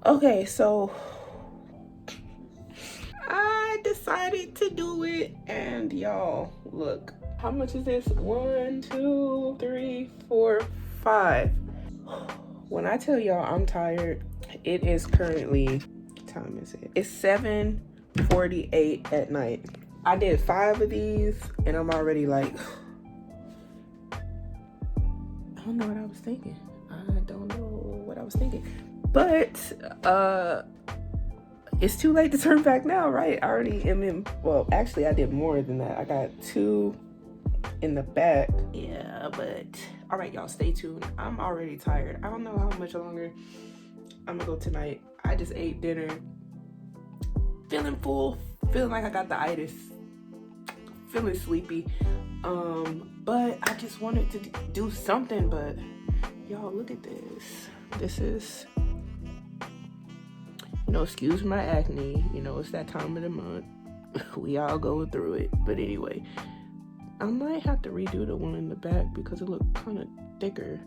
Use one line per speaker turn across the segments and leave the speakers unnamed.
Okay, so I decided to do it, and y'all, look. How much is this? 1, 2, 3, 4, 5. When I tell y'all I'm tired, it is currently, what time is it? It's 7:48 at night. I did 5 of these, and I'm already like, I don't know what I was thinking. I don't know what I was thinking. But it's too late to turn back now, right? I already am in, well, actually I did more than that. I got 2 in the back. Yeah, but all right, y'all, stay tuned. I'm already tired. I don't know how much longer I'm gonna go tonight. I just ate dinner, feeling full, feeling like I got the itis, feeling sleepy. But I just wanted to do something. But y'all, look at this. This is, excuse my acne. It's that time of the month. We all go through it. But anyway, I might have to redo the one in the back because it looked kind of thicker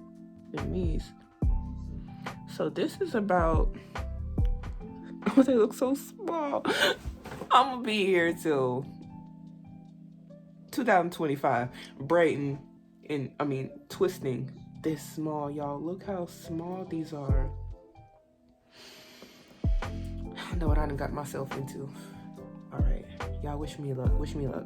than these. So this is about, oh, they look so small. I'm gonna be here till 2025, braiding twisting this small, y'all. Look how small these are. I know what I done got myself into. All right, y'all, wish me luck. Wish me luck.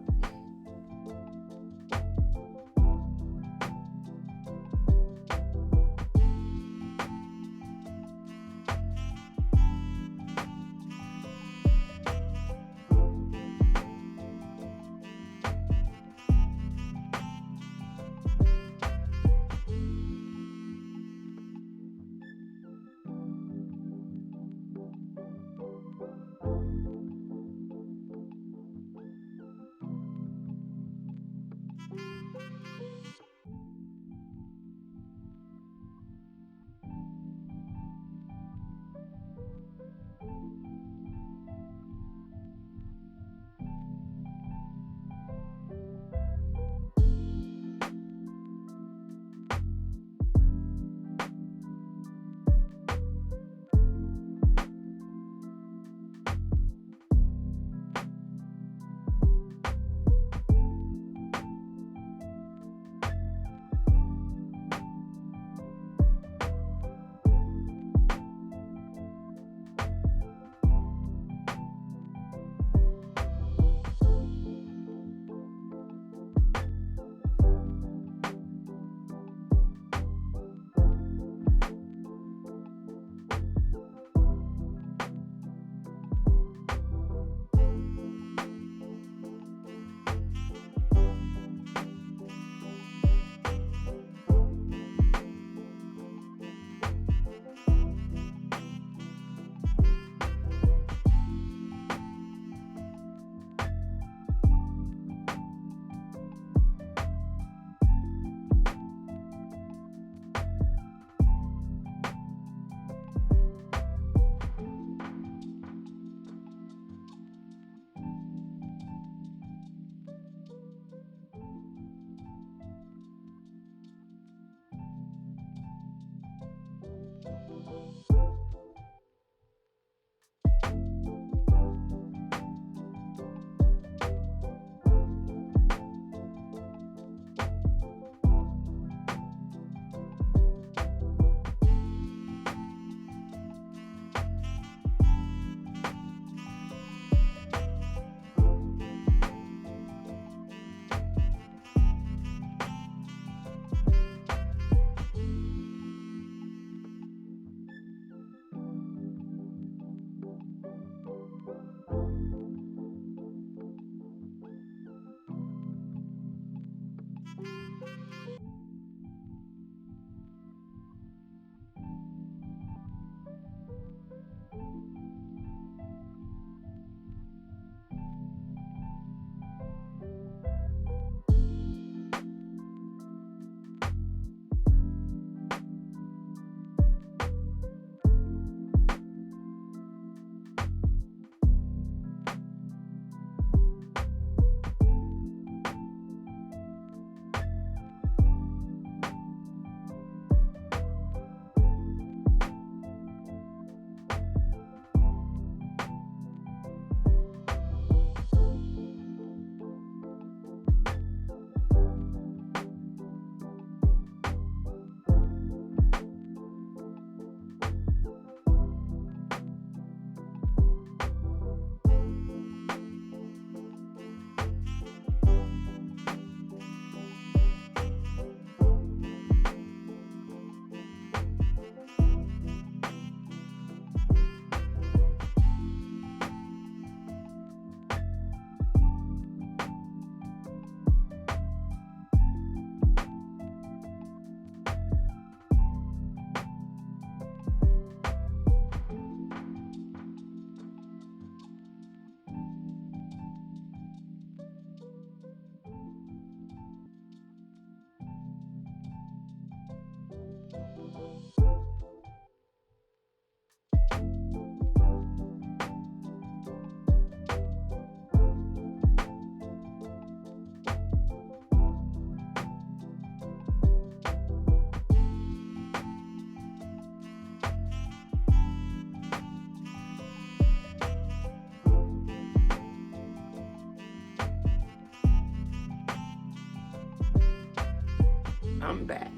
I'm back,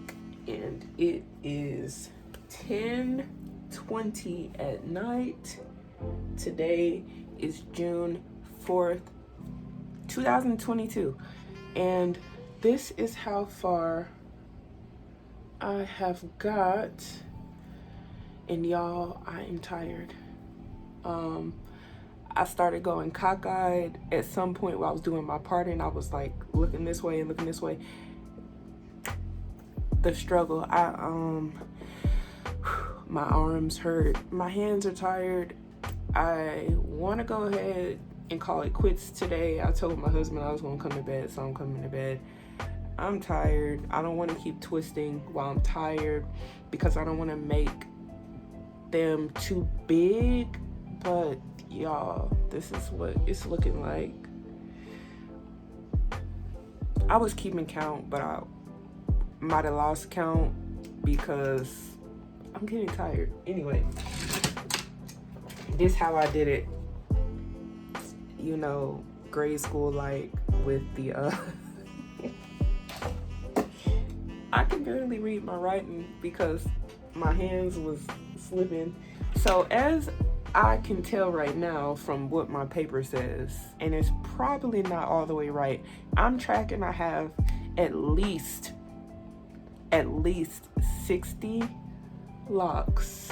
and it is 10:20 at night. Today is June 4th, 2022, and this is how far I have got. And y'all, I am tired. I started going cockeyed at some point while I was doing my part, and I was like looking this way and looking this way. The struggle, my arms hurt, my hands are tired. I want to go ahead and call it quits today. I told my husband I was going to come to bed, so I'm coming to bed. I'm tired. I don't want to keep twisting while I'm tired because I don't want to make them too big, but y'all, this is what it's looking like. I was keeping count, but I might have lost count because I'm getting tired. Anyway, this how I did it, you know, grade school, like with the I can barely read my writing because my hands was slipping. So as I can tell right now from what my paper says, and it's probably not all the way right, I'm tracking I have at least 60 locks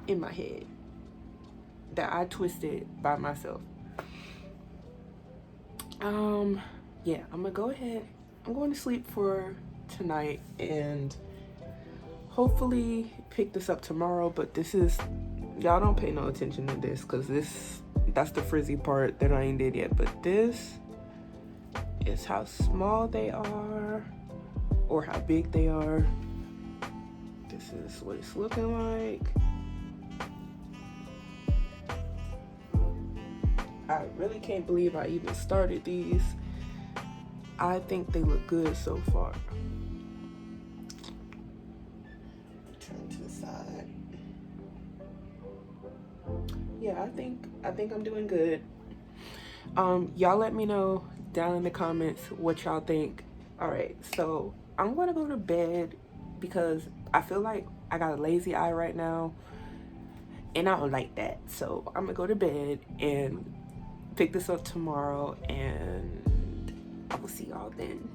in my head that I twisted by myself. Yeah, I'm gonna go ahead. I'm going to sleep for tonight and hopefully pick this up tomorrow, but this is, y'all don't pay no attention to this because that's the frizzy part that I ain't did yet, but this is how small they are or how big they are. This is what it's looking like. I really can't believe I even started these. I think they look good so far. Turn to the side. Yeah, I think I'm doing good. Y'all let me know down in the comments what y'all think. All right, so I'm gonna go to bed because I feel like I got a lazy eye right now, and I don't like that. So I'm gonna go to bed and pick this up tomorrow, and I will see y'all then.